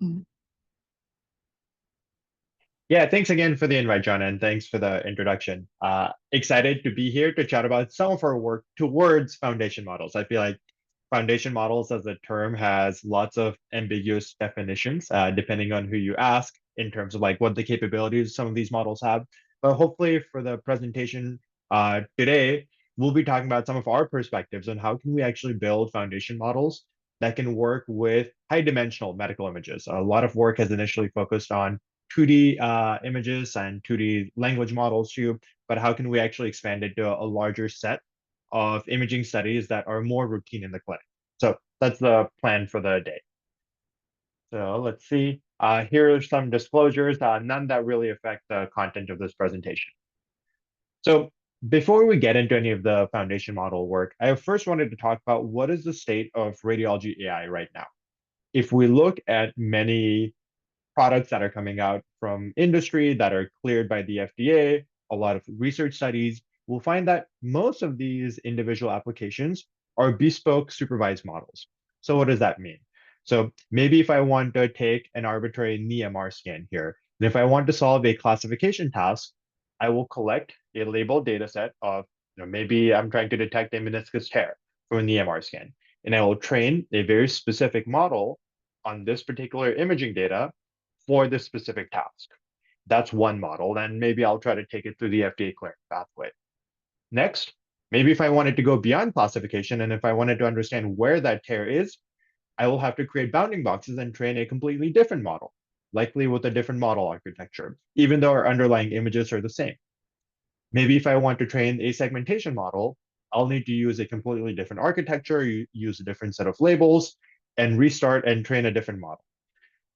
Mm. Yeah, thanks again for the invite, John, and thanks for the introduction. Excited to be here to chat about some of our work towards foundation models. I feel like foundation models as a term has lots of ambiguous definitions, depending on who you ask in terms of like what the capabilities some of these models have. But hopefully for the presentation today, we'll be talking about some of our perspectives on how can we actually build foundation models that can work with high dimensional medical images. A lot of work has initially focused on 2D images and 2D language models too, but how can we actually expand it to a larger set of imaging studies that are more routine in the clinic? So that's the plan for the day. So let's see. Here are some disclosures, none that really affect the content of this presentation. So before we get into any of the foundation model work, I first wanted to talk about what is the state of radiology AI right now. If we look at many products that are coming out from industry that are cleared by the FDA, a lot of research studies, we'll find that most of these individual applications are bespoke supervised models. So what does that mean? So maybe if I want to take an arbitrary knee MR scan here, and if I want to solve a classification task, I will collect a labeled data set of, maybe I'm trying to detect a meniscus tear from a knee MR scan, and I will train a very specific model on this particular imaging data for this specific task. That's one model. And maybe I'll try to take it through the FDA clearance pathway. Next, maybe if I wanted to go beyond classification and if I wanted to understand where that tear is, I will have to create bounding boxes and train a completely different model, likely with a different model architecture, even though our underlying images are the same. Maybe if I want to train a segmentation model, I'll need to use a completely different architecture, use a different set of labels, and restart and train a different model.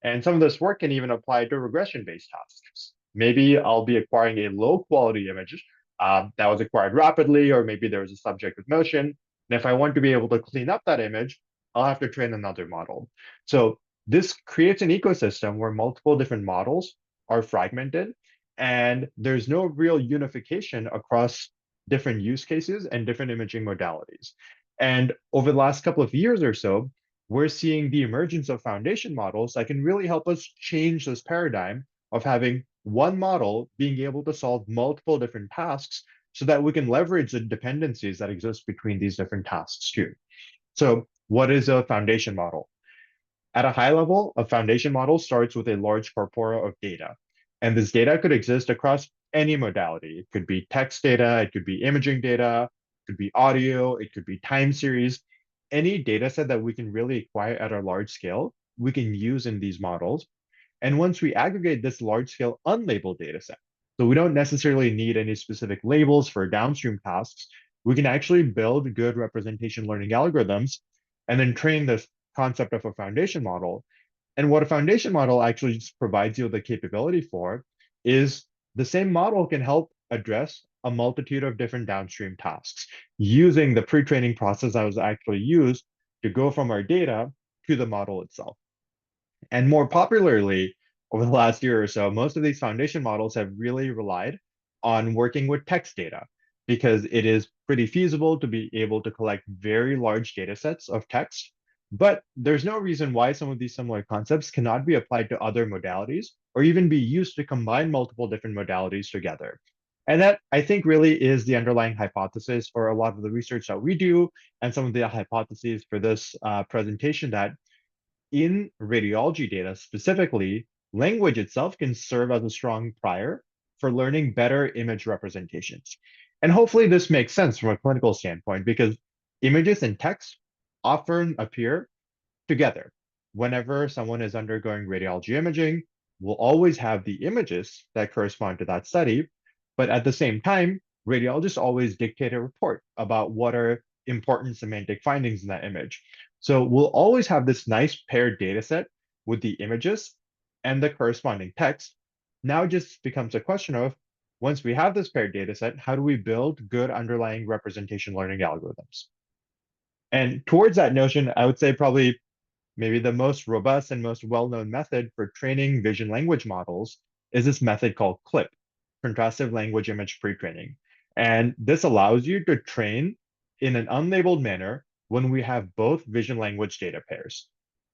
And some of this work can even apply to regression-based tasks. Maybe I'll be acquiring a low-quality image that was acquired rapidly, or maybe there was a subject with motion. And if I want to be able to clean up that image, I'll have to train another model. So this creates an ecosystem where multiple different models are fragmented, and there's no real unification across different use cases and different imaging modalities. And over the last couple of years or so, we're seeing the emergence of foundation models that can really help us change this paradigm of having one model being able to solve multiple different tasks so that we can leverage the dependencies that exist between these different tasks too. So what is a foundation model? At a high level, a foundation model starts with a large corpora of data. And this data could exist across any modality. It could be text data, it could be imaging data, it could be audio, it could be time series. Any data set that we can really acquire at a large scale, we can use in these models. And once we aggregate this large scale unlabeled data set, so we don't necessarily need any specific labels for downstream tasks, we can actually build good representation learning algorithms and then train this concept of a foundation model. And what a foundation model actually just provides you the capability for is the same model can help address a multitude of different downstream tasks using the pre-training process that was actually used to go from our data to the model itself. And more popularly, over the last year or so, most of these foundation models have really relied on working with text data because it is pretty feasible to be able to collect very large data sets of text. But there's no reason why some of these similar concepts cannot be applied to other modalities or even be used to combine multiple different modalities together. And that, I think, really is the underlying hypothesis for a lot of the research that we do and some of the hypotheses for this presentation that in radiology data specifically, language itself can serve as a strong prior for learning better image representations. And hopefully this makes sense from a clinical standpoint because images and text often appear together. Whenever someone is undergoing radiology imaging, we'll always have the images that correspond to that study. But at the same time, radiologists always dictate a report about what are important semantic findings in that image. So we'll always have this nice paired data set with the images and the corresponding text. Now it just becomes a question of once we have this paired data set, how do we build good underlying representation learning algorithms? And towards that notion, I would say probably maybe the most robust and most well-known method for training vision language models is this method called CLIP, contrastive language image pre-training. And this allows you to train in an unlabeled manner when we have both vision language data pairs.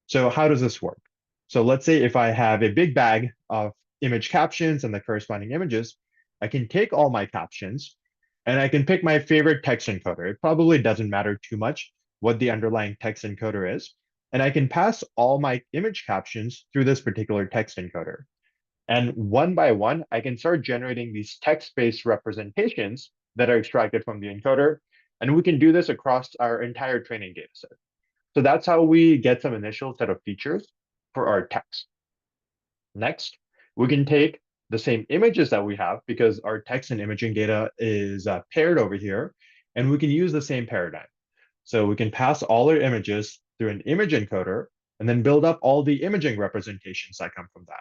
So how does this work? So let's say if I have a big bag of image captions and the corresponding images, I can take all my captions and I can pick my favorite text encoder. It probably doesn't matter too much what the underlying text encoder is. And I can pass all my image captions through this particular text encoder. And one by one, I can start generating these text-based representations that are extracted from the encoder. And we can do this across our entire training data set. So that's how we get some initial set of features for our text. Next, we can take the same images that we have because our text and imaging data is paired over here, and we can use the same paradigm. So we can pass all our images through an image encoder and then build up all the imaging representations that come from that.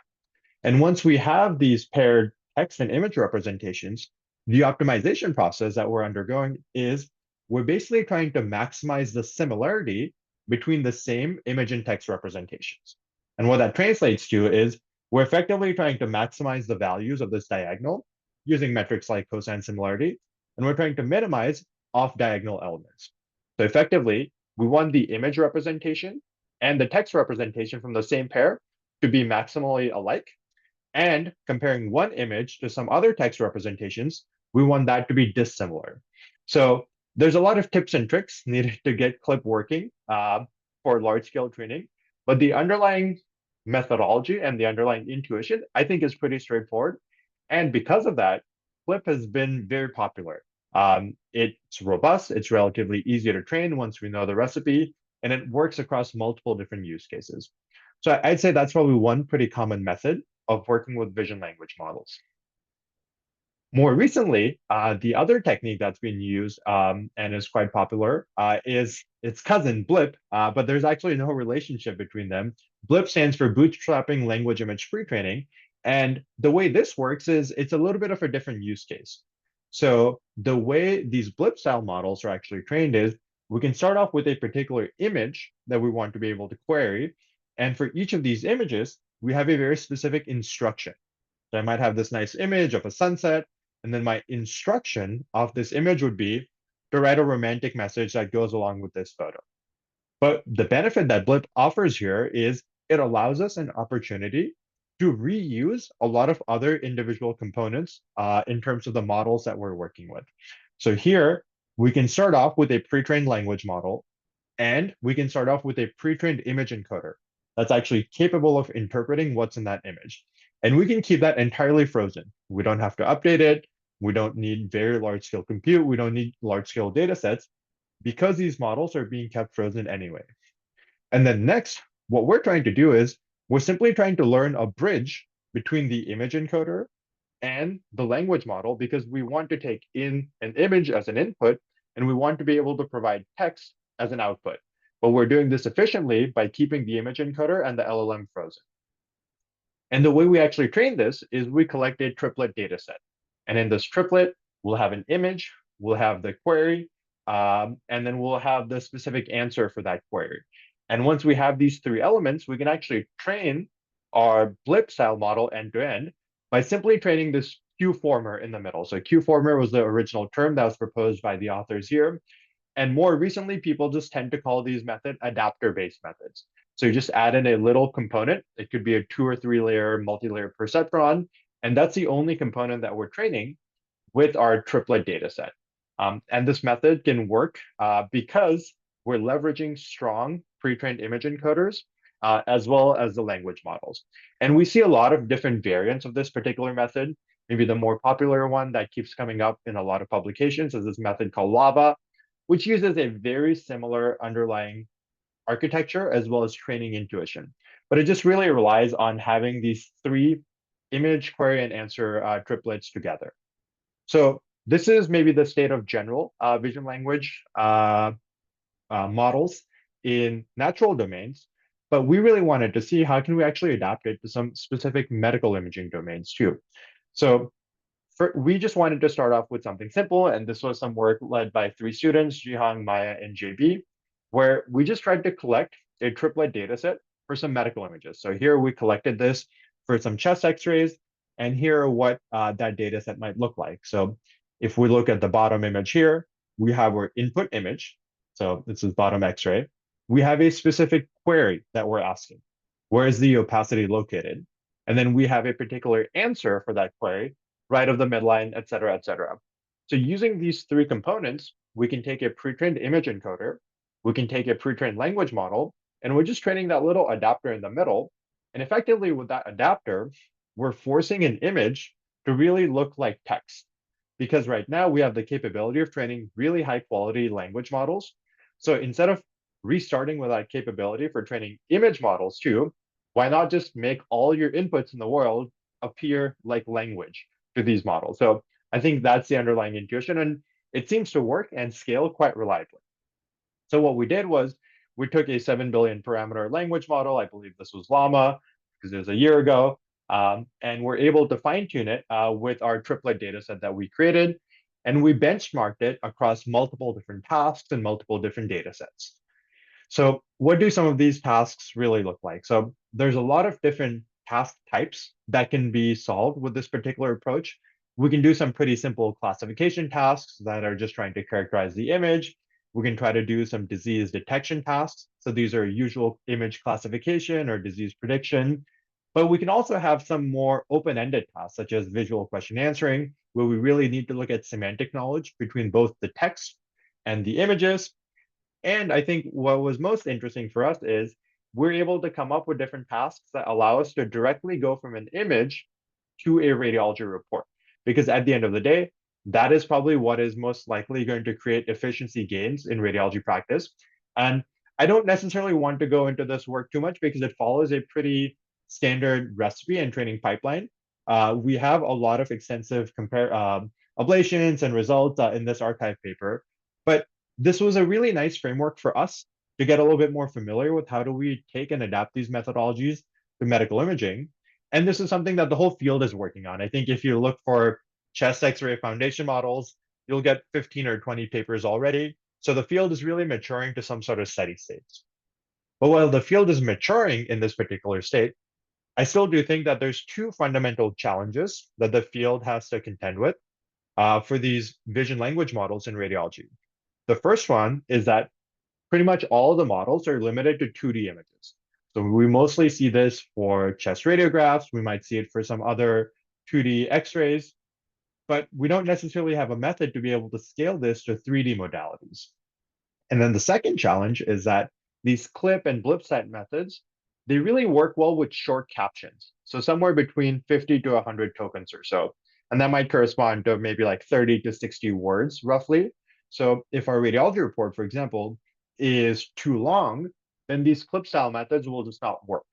And once we have these paired text and image representations, the optimization process that we're undergoing is we're basically trying to maximize the similarity between the same image and text representations. And what that translates to is we're effectively trying to maximize the values of this diagonal using metrics like cosine similarity, and we're trying to minimize off-diagonal elements. So effectively, we want the image representation and the text representation from the same pair to be maximally alike. And comparing one image to some other text representations, we want that to be dissimilar. So there's a lot of tips and tricks needed to get CLIP working for large scale training, but the underlying methodology and the underlying intuition, I think, is pretty straightforward. And because of that, CLIP has been very popular. It's robust, it's relatively easy to train once we know the recipe, and it works across multiple different use cases. So I'd say that's probably one pretty common method of working with vision language models. More recently, the other technique that's been used and is quite popular is its cousin BLIP, but there's actually no relationship between them. BLIP stands for Bootstrapping Language Image Pre-training. And the way this works is it's a little bit of a different use case. So the way these BLIP style models are actually trained is we can start off with a particular image that we want to be able to query. And for each of these images, we have a very specific instruction. So I might have this nice image of a sunset, and then my instruction of this image would be to write a romantic message that goes along with this photo. But the benefit that Blip offers here is it allows us an opportunity to reuse a lot of other individual components in terms of the models that we're working with. So here, we can start off with a pre-trained language model, and we can start off with a pre-trained image encoder that's actually capable of interpreting what's in that image. And we can keep that entirely frozen. We don't have to update it. We don't need very large scale compute. We don't need large scale data sets because these models are being kept frozen anyway. And then next, what we're trying to do is we're simply trying to learn a bridge between the image encoder and the language model because we want to take in an image as an input and we want to be able to provide text as an output. But we're doing this efficiently by keeping the image encoder and the LLM frozen. And the way we actually train this is we collect a triplet data set. And in this triplet, we'll have an image, we'll have the query, and then we'll have the specific answer for that query. And once we have these three elements, we can actually train our blip style model end to end by simply training this Q-former in the middle. So Q-former was the original term that was proposed by the authors here. And more recently, people just tend to call these methods adapter-based methods. So you just add in a little component. It could be a 2 or 3 layer multi-layer perceptron. And that's the only component that we're training with our triplet data set. And this method can work because we're leveraging strong pre-trained image encoders as well as the language models. And we see a lot of different variants of this particular method. Maybe the more popular one that keeps coming up in a lot of publications is this method called LAVA, which uses a very similar underlying architecture as well as training intuition. But it just really relies on having these three image, query, and answer triplets together. So this is maybe the state of general vision language models in natural domains. But we really wanted to see how can we actually adapt it to some specific medical imaging domains too. So we just wanted to start off with something simple, and this was some work led by three students, Jihang, Maya, and JB, where we just tried to collect a triplet data set for some medical images. So here we collected this for some chest x-rays, and here are what that data set might look like. So if we look at the bottom image here, we have our input image. So this is bottom x-ray. We have a specific query that we're asking. Where is the opacity located? And then we have a particular answer for that query, right of the midline, et cetera, et cetera. So using these three components, we can take a pre-trained image encoder, we can take a pre-trained language model, and we're just training that little adapter in the middle. And effectively with that adapter, we're forcing an image to really look like text. Because right now we have the capability of training really high quality language models. So instead of restarting with that capability for training image models too, why not just make all your inputs in the world appear like language to these models? So I think that's the underlying intuition, and it seems to work and scale quite reliably. So what we did was we took a 7 billion parameter language model. I believe this was Llama because it was a year ago. And we're able to fine tune it with our triplet data set that we created. And we benchmarked it across multiple different tasks and multiple different data sets. So what do some of these tasks really look like? So there's a lot of different task types that can be solved with this particular approach. We can do some pretty simple classification tasks that are just trying to characterize the image. We can try to do some disease detection tasks. So these are usual image classification or disease prediction. But we can also have some more open-ended tasks, such as visual question answering, where we really need to look at semantic knowledge between both the text and the images. And I think what was most interesting for us is we're able to come up with different tasks that allow us to directly go from an image to a radiology report. Because at the end of the day, that is probably what is most likely going to create efficiency gains in radiology practice. And I don't necessarily want to go into this work too much because it follows a pretty standard recipe and training pipeline. We have a lot of extensive ablations and results in this archive paper, but this was a really nice framework for us to get a little bit more familiar with how do we take and adapt these methodologies to medical imaging. And this is something that the whole field is working on. I think if you look for chest X-ray foundation models, you'll get 15 or 20 papers already. So the field is really maturing to some sort of steady state. But while the field is maturing in this particular state, I still do think that there's two fundamental challenges that the field has to contend with for these vision language models in radiology. The first one is that pretty much all of the models are limited to 2D images. So we mostly see this for chest radiographs. We might see it for some other 2D X-rays, but we don't necessarily have a method to be able to scale this to 3D modalities. And then the second challenge is that these clip and blip set methods, they really work well with short captions. So somewhere between 50 to 100 tokens or so. And that might correspond to maybe like 30 to 60 words roughly. So if our radiology report, for example, is too long, then these clip style methods will just not work.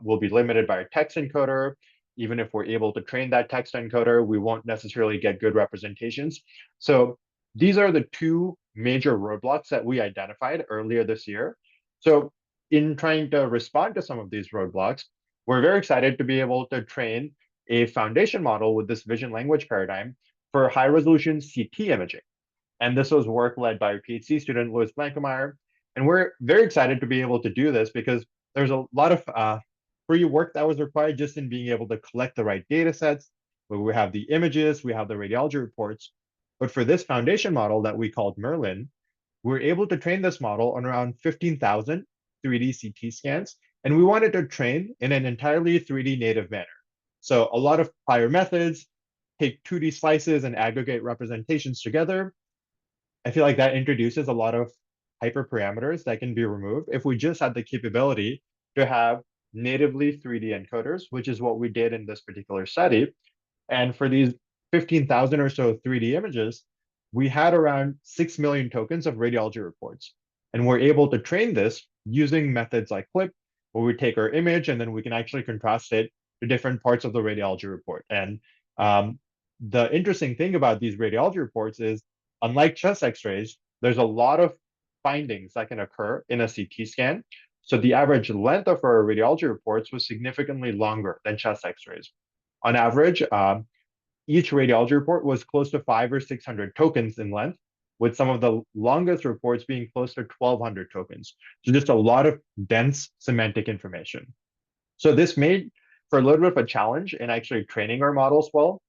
We'll be limited by a text encoder. Even if we're able to train that text encoder, we won't necessarily get good representations. So these are the two major roadblocks that we identified earlier this year. So in trying to respond to some of these roadblocks, we're very excited to be able to train a foundation model with this vision language paradigm for high resolution CT imaging. And this was work led by our PhD student, Louis Blankemeyer. And we're very excited to be able to do this because there's a lot of free work that was required just in being able to collect the right data sets, where we have the images, we have the radiology reports. But for this foundation model that we called Merlin, we're able to train this model on around 15,000 3D CT scans. And we wanted to train in an entirely 3D native manner. So a lot of prior methods take 2D slices and aggregate representations together. I feel like that introduces a lot of hyperparameters that can be removed if we just had the capability to have natively 3D encoders, which is what we did in this particular study. And for these 15,000 or so 3D images, we had around 6 million tokens of radiology reports. And we're able to train this using methods like CLIP, where we take our image and then we can actually contrast it to different parts of the radiology report. And the interesting thing about these radiology reports is, unlike chest X-rays, there's a lot of findings that can occur in a CT scan. So the average length of our radiology reports was significantly longer than chest X-rays. On average, each radiology report was close to 500 or 600 tokens in length, with some of the longest reports being close to 1,200 tokens. So just a lot of dense semantic information. So this made for a little bit of a challenge in actually training our models well.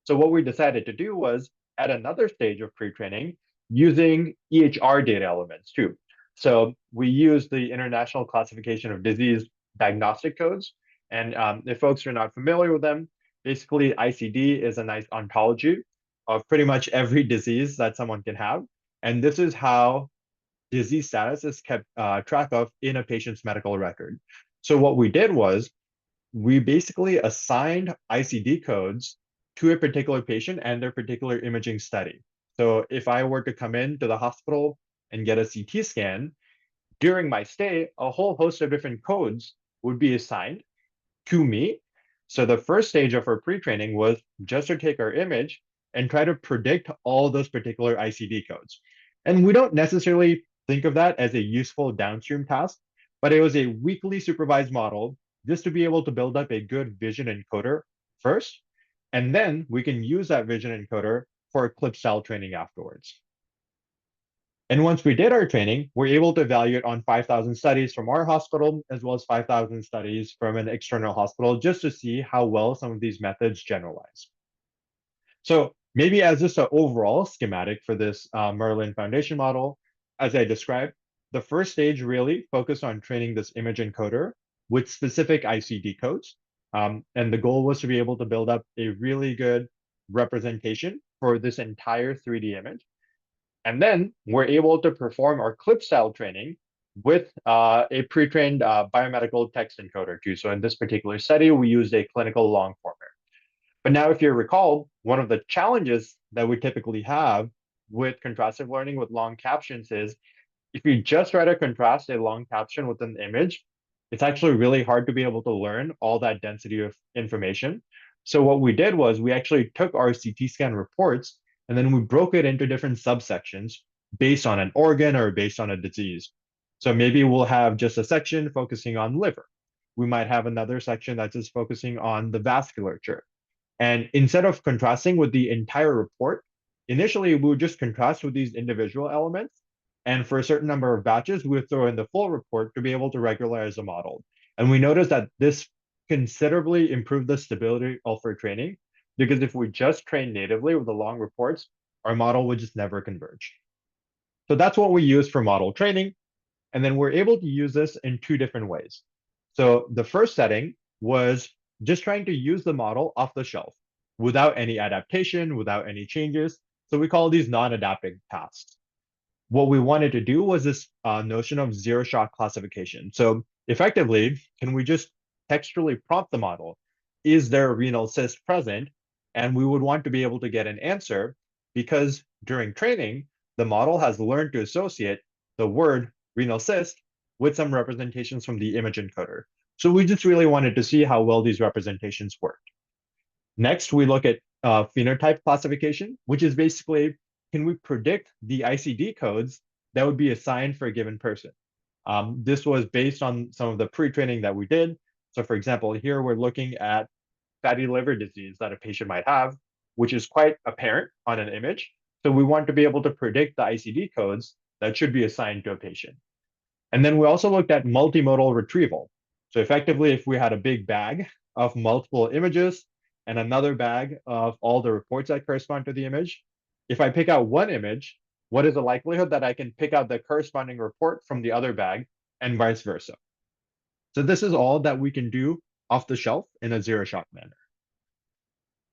So what we decided to do was, at another stage of pre-training, using EHR data elements too. So we use the International Classification of Disease diagnostic codes. And if folks are not familiar with them, basically ICD is a nice ontology of pretty much every disease that someone can have. And this is how disease status is kept track of in a patient's medical record. So what we did was we basically assigned ICD codes to a particular patient and their particular imaging study. So if I were to come into the hospital and get a CT scan, during my stay, a whole host of different codes would be assigned to me. So the first stage of our pre-training was just to take our image and try to predict all those particular ICD codes. And we don't necessarily think of that as a useful downstream task, but it was a weekly supervised model just to be able to build up a good vision encoder first. And then we can use that vision encoder for a clip style training afterwards. And once we did our training, we're able to evaluate on 5,000 studies from our hospital, as well as 5,000 studies from an external hospital, just to see how well some of these methods generalize. So maybe as just an overall schematic for this Merlin Foundation model, as I described, the first stage really focused on training this image encoder with specific ICD codes. And the goal was to be able to build up a really good representation for this entire 3D image. And then we're able to perform our clip style training with a pre-trained biomedical text encoder too. So in this particular study, we used a clinical long format. But now if you recall, one of the challenges that we typically have with contrastive learning with long captions is if you just try to contrast a long caption with an image, it's actually really hard to be able to learn all that density of information. So what we did was we actually took our CT scan reports and then we broke it into different subsections based on an organ or based on a disease. So maybe we'll have just a section focusing on liver. We might have another section that's just focusing on the vasculature. And instead of contrasting with the entire report, initially we would just contrast with these individual elements. And for a certain number of batches, we would throw in the full report to be able to regularize the model. And we noticed that this considerably improved the stability of our training, because if we just train natively with the long reports, our model would just never converge. So that's what we use for model training. And then we're able to use this in two different ways. So the first setting was just trying to use the model off the shelf without any adaptation, without any changes. So we call these non-adaptive tasks. What we wanted to do was this notion of zero-shot classification. So effectively, can we just textually prompt the model, is there a renal cyst present? And we would want to be able to get an answer because during training, the model has learned to associate the word renal cyst with some representations from the image encoder. So we just really wanted to see how well these representations worked. Next, we look at phenotype classification, which is basically, can we predict the ICD codes that would be assigned for a given person? This was based on some of the pre-training that we did. So for example, here we're looking at fatty liver disease that a patient might have, which is quite apparent on an image. So we want to be able to predict the ICD codes that should be assigned to a patient. And then we also looked at multimodal retrieval. So effectively, if we had a big bag of multiple images and another bag of all the reports that correspond to the image, if I pick out one image, what is the likelihood that I can pick out the corresponding report from the other bag and vice versa? So this is all that we can do off the shelf in a zero-shot manner.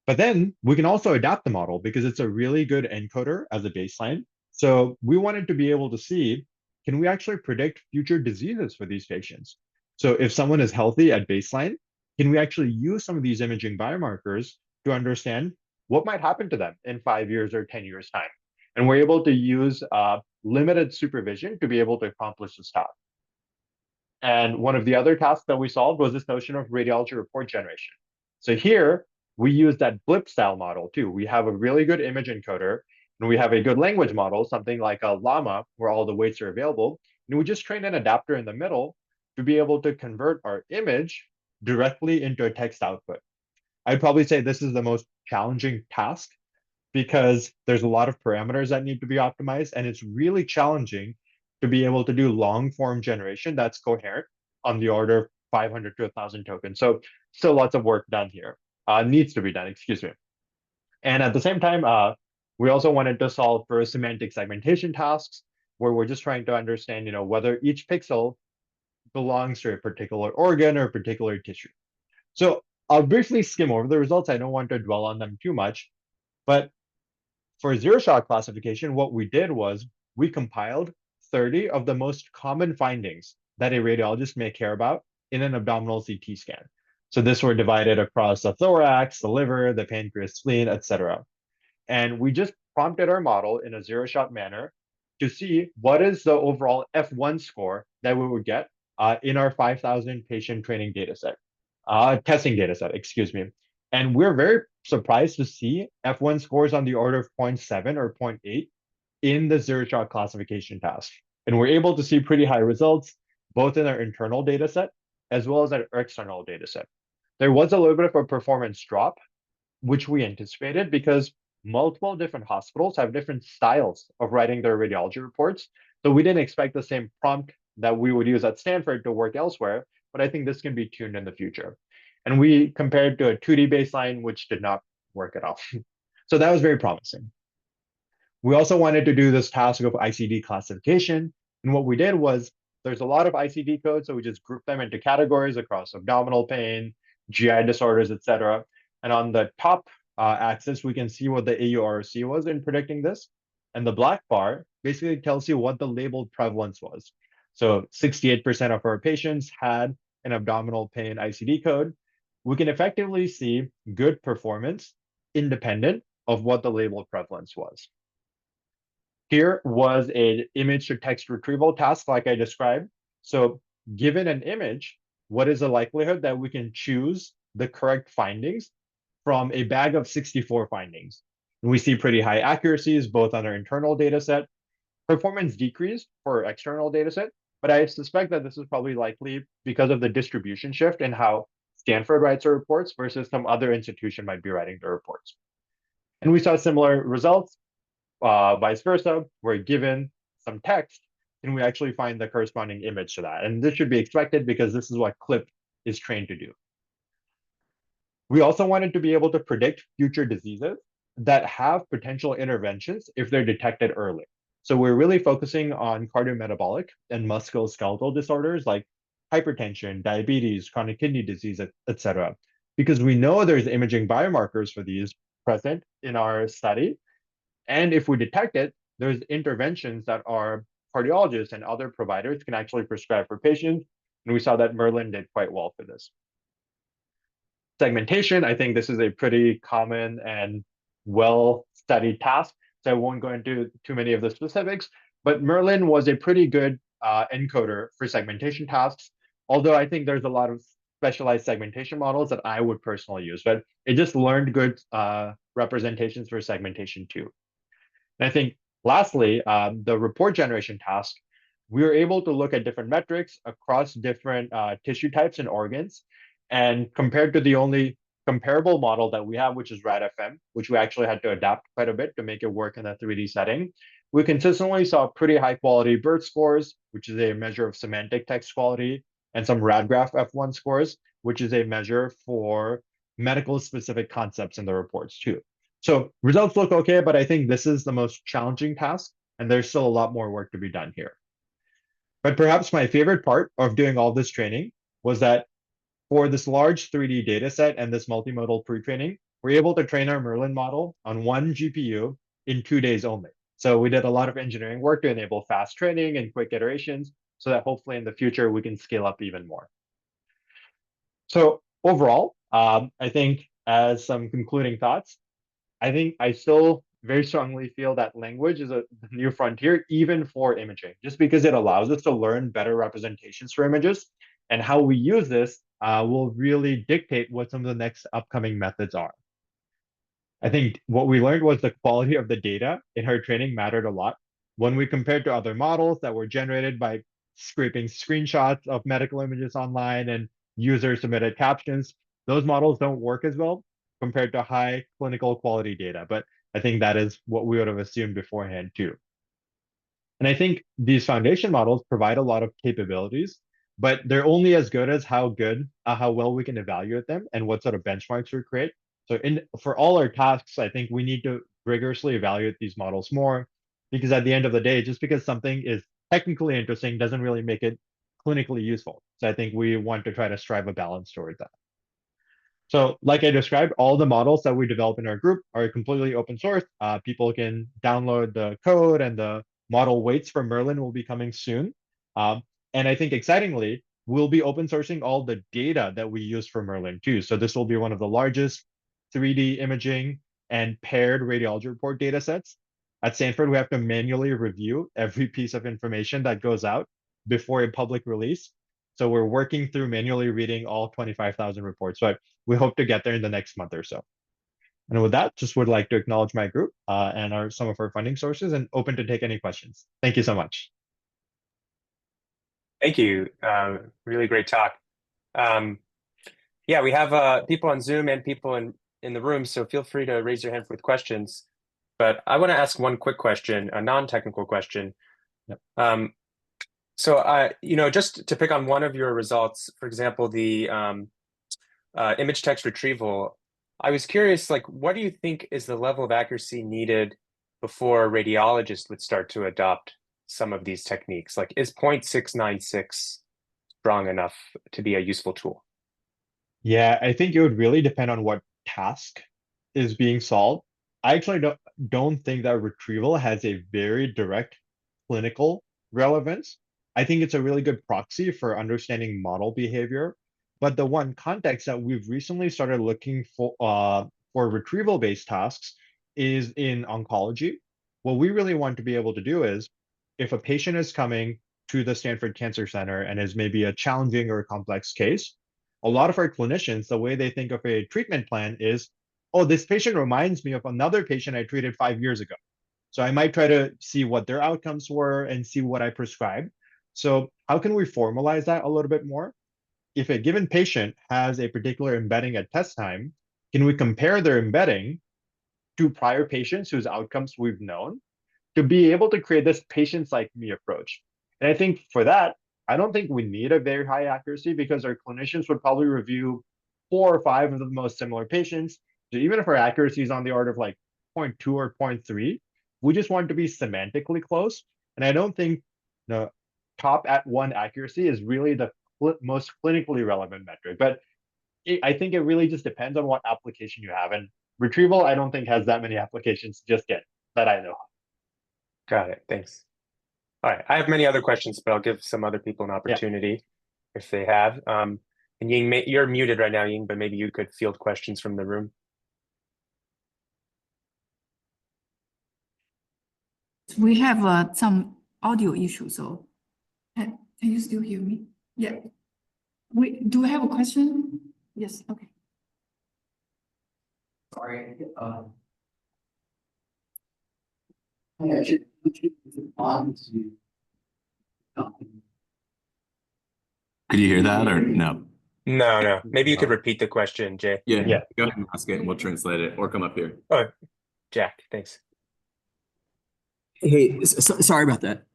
But then we can also adapt the model because it's a really good encoder as a baseline. So we wanted to be able to see, can we actually predict future diseases for these patients? So if someone is healthy at baseline, can we actually use some of these imaging biomarkers to understand what might happen to them in 5 years or 10 years time? And we're able to use limited supervision to be able to accomplish this task. And one of the other tasks that we solved was this notion of radiology report generation. So here, we use that blip style model too. We have a really good image encoder, and we have a good language model, something like a llama, where all the weights are available. And we just train an adapter in the middle to be able to convert our image directly into a text output. I'd probably say this is the most challenging task because there's a lot of parameters that need to be optimized, and it's really challenging to be able to do long form generation that's coherent on the order of 500 to 1,000 tokens. So still lots of work done here, needs to be done, excuse me. And at the same time, we also wanted to solve for semantic segmentation tasks where we're just trying to understand, whether each pixel belongs to a particular organ or particular tissue. So I'll briefly skim over the results. I don't want to dwell on them too much, but for zero-shot classification, what we did was we compiled 30 of the most common findings that a radiologist may care about in an abdominal CT scan. So this were divided across the thorax, the liver, the pancreas, spleen, etc. And we just prompted our model in a zero-shot manner to see what is the overall F1 score that we would get in our 5,000 patient training data set, testing data set, excuse me. And we're very surprised to see F1 scores on the order of 0.7 or 0.8 in the zero-shot classification task. And we're able to see pretty high results, both in our internal data set as well as our external data set. There was a little bit of a performance drop, which we anticipated because multiple different hospitals have different styles of writing their radiology reports. So we didn't expect the same prompt that we would use at Stanford to work elsewhere, but I think this can be tuned in the future. And we compared to a 2D baseline, which did not work at all. So that was very promising. We also wanted to do this task of ICD classification. And what we did was there's a lot of ICD codes, so we just grouped them into categories across abdominal pain, GI disorders, etc. And on the top axis, we can see what the AURC was in predicting this. And the black bar basically tells you what the labeled prevalence was. So 68% of our patients had an abdominal pain ICD code. We can effectively see good performance independent of what the labeled prevalence was. Here was an image to text retrieval task like I described. So given an image, what is the likelihood that we can choose the correct findings from a bag of 64 findings? And we see pretty high accuracies, both on our internal data set. Performance decreased for our external data set, but I suspect that this is probably likely because of the distribution shift in how Stanford writes their reports versus some other institution might be writing their reports. And we saw similar results. Vice versa, we're given some text, and we actually find the corresponding image to that. And this should be expected because this is what CLIP is trained to do. We also wanted to be able to predict future diseases that have potential interventions if they're detected early. So we're really focusing on cardiometabolic and musculoskeletal disorders like hypertension, diabetes, chronic kidney disease, etc. Because we know there's imaging biomarkers for these present in our study. And if we detect it, there's interventions that our cardiologists and other providers can actually prescribe for patients. And we saw that Merlin did quite well for this. Segmentation, I think this is a pretty common and well-studied task. So I won't go into too many of the specifics, but Merlin was a pretty good encoder for segmentation tasks. Although I think there's a lot of specialized segmentation models that I would personally use, but it just learned good representations for segmentation too. And I think lastly, the report generation task, we were able to look at different metrics across different tissue types and organs. And compared to the only comparable model that we have, which is RAD-FM, which we actually had to adapt quite a bit to make it work in a 3D setting, we consistently saw pretty high quality BERT scores, which is a measure of semantic text quality, and some RADgraph F1 scores, which is a measure for medical specific concepts in the reports too. So results look okay, but I think this is the most challenging task, and there's still a lot more work to be done here. But perhaps my favorite part of doing all this training was that for this large 3D data set and this multimodal pre-training, we're able to train our Merlin model on one GPU in 2 days only. So we did a lot of engineering work to enable fast training and quick iterations so that hopefully in the future we can scale up even more. So overall, I think as some concluding thoughts, I think I still very strongly feel that language is a new frontier, even for imaging, just because it allows us to learn better representations for images. And how we use this will really dictate what some of the next upcoming methods are. I think what we learned was the quality of the data in her training mattered a lot. When we compared to other models that were generated by scraping screenshots of medical images online and user submitted captions, those models don't work as well compared to high clinical quality data. But I think that is what we would have assumed beforehand too. And I think these foundation models provide a lot of capabilities, but they're only as good as how well we can evaluate them and what sort of benchmarks we create. So for all our tasks, I think we need to rigorously evaluate these models more, because at the end of the day, just because something is technically interesting doesn't really make it clinically useful. So I think we want to try to strive a balance towards that. So like I described, all the models that we develop in our group are completely open source. People can download the code, and the model weights for Merlin will be coming soon. Um, and I think excitingly, we'll be open sourcing all the data that we use for Merlin too. So this will be one of the largest 3D imaging and paired radiology report data sets. At Stanford, we have to manually review every piece of information that goes out before a public release. So we're working through manually reading all 25,000 reports. So we hope to get there in the next month or so. And with that, just would like to acknowledge my group and some of our funding sources, and open to take any questions. Thank you so much. Thank you. Really great talk. Yeah, we have people on Zoom and people in the room, so feel free to raise your hand with questions. But I want to ask one quick question, a non-technical question. Yep. So, just to pick on one of your results, for example, the image text retrieval, I was curious, like, what do you think is the level of accuracy needed before radiologists would start to adopt some of these techniques? Like, is 0.696 strong enough to be a useful tool? Yeah, I think it would really depend on what task is being solved. I actually don't think that retrieval has a very direct clinical relevance. I think it's a really good proxy for understanding model behavior. But the one context that we've recently started looking for retrieval-based tasks is in oncology. What we really want to be able to do is, if a patient is coming to the Stanford Cancer Center and is maybe a challenging or complex case, a lot of our clinicians, the way they think of a treatment plan is, oh, this patient reminds me of another patient I treated 5 years ago. So I might try to see what their outcomes were and see what I prescribed. So how can we formalize that a little bit more? If a given patient has a particular embedding at test time, can we compare their embedding to prior patients whose outcomes we've known to be able to create this patients like me approach? And I think for that, I don't think we need a very high accuracy, because our clinicians would probably review 4 or 5 of the most similar patients. So even if our accuracy is on the order of like 0.2 or 0.3, we just want to be semantically close. And I don't think the top at one accuracy is really the most clinically relevant metric. But I think it really just depends on what application you have. And retrieval, I don't think has that many applications just yet that I know. Got it. Thanks. All right. I have many other questions, but I'll give some other people an opportunity if they have. And Ying, you're muted right now, Ying, but maybe you could field questions from the room. We have some audio issues, so can you still hear me? Yeah. Do we have a question? Yes, okay. Sorry. I should on to. Could you hear that or no? No. Maybe you could repeat the question, Jay. Yeah. Go ahead and ask it and we'll translate it, or come up here. Oh, Jack, thanks. Hey, sorry about that.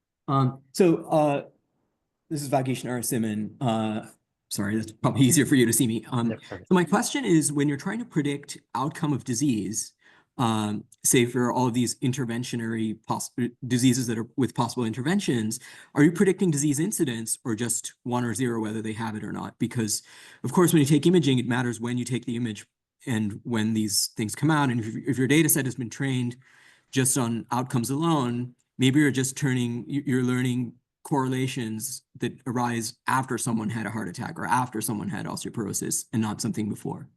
This is Vagesh Narasimhan. Sorry, that's probably easier for you to see me. So my question is, when you're trying to predict outcome of disease, say for all of these interventionary diseases that are with possible interventions, are you predicting disease incidence or just 1 or 0, whether they have it or not? Because of course, when you take imaging, it matters when you take the image and when these things come out. And if your data set has been trained just on outcomes alone, maybe you're learning correlations that arise after someone had a heart attack or after someone had osteoporosis and not something before.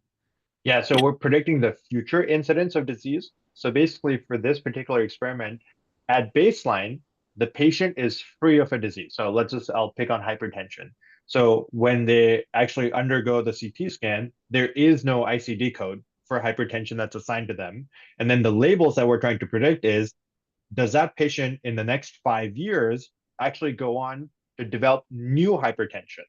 Yeah, so we're predicting the future incidence of disease. So basically for this particular experiment, at baseline, the patient is free of a disease. So I'll pick on hypertension. So when they actually undergo the CT scan, there is no ICD code for hypertension that's assigned to them. And then the labels that we're trying to predict is, does that patient in the next 5 years actually go on to develop new hypertension?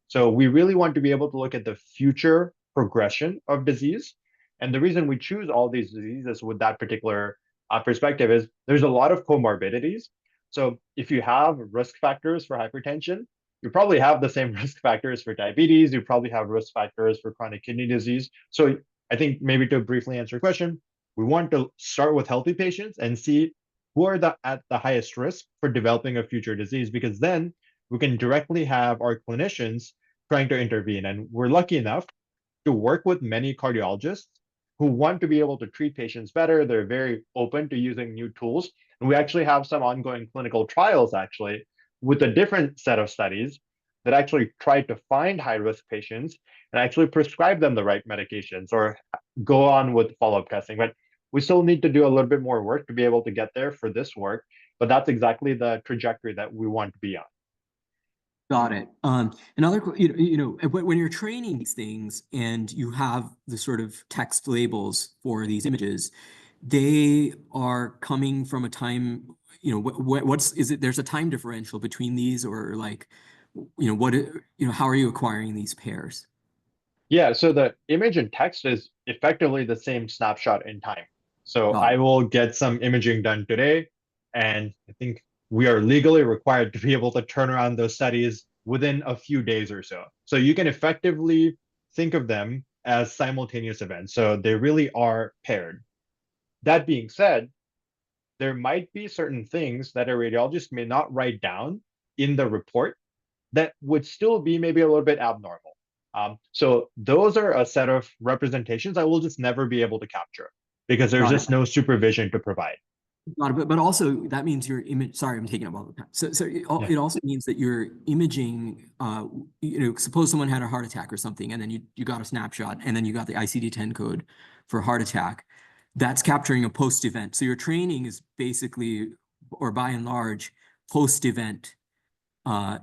So we really want to be able to look at the future progression of disease. And the reason we choose all these diseases with that particular perspective is there's a lot of comorbidities. So if you have risk factors for hypertension, you probably have the same risk factors for diabetes. You probably have risk factors for chronic kidney disease. So I think maybe to briefly answer your question, we want to start with healthy patients and see who are at the highest risk for developing a future disease, because then we can directly have our clinicians trying to intervene. And we're lucky enough to work with many cardiologists who want to be able to treat patients better. They're very open to using new tools. And we actually have some ongoing clinical trials actually with a different set of studies that actually try to find high-risk patients and actually prescribe them the right medications or go on with follow-up testing. But we still need to do a little bit more work to be able to get there for this work. But that's exactly the trajectory that we want to be on. Got it. Another, when you're training these things and you have the sort of text labels for these images, they are coming from a time, there's a time differential between these, or like, how are you acquiring these pairs? Yeah, so the image and text is effectively the same snapshot in time. So Got it. I will get some imaging done today, and I think we are legally required to be able to turn around those studies within a few days or so. So you can effectively think of them as simultaneous events. So they really are paired. That being said, there might be certain things that a radiologist may not write down in the report that would still be maybe a little bit abnormal. So those are a set of representations I will just never be able to capture because there's Got it. just no supervision to provide. But also that means your image, sorry, I'm taking up all the time. So it also means that your imaging, suppose someone had a heart attack or something, and then you got a snapshot, and then you got the ICD-10 code for heart attack. That's capturing a post-event. So your training is basically, or by and large, post-event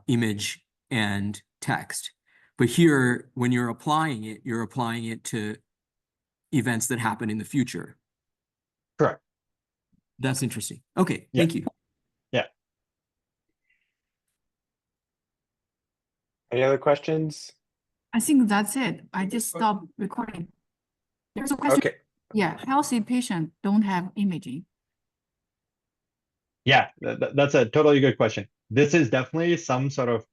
image and text. But here, when you're applying it to events that happen in the future. Correct. That's interesting. Okay, Yeah. thank you. Yeah. Any other questions? I think that's it. I just stopped recording. There's a question. Okay. Yeah, healthy patient don't have imaging. Yeah, that's a totally good question. This is definitely some sort of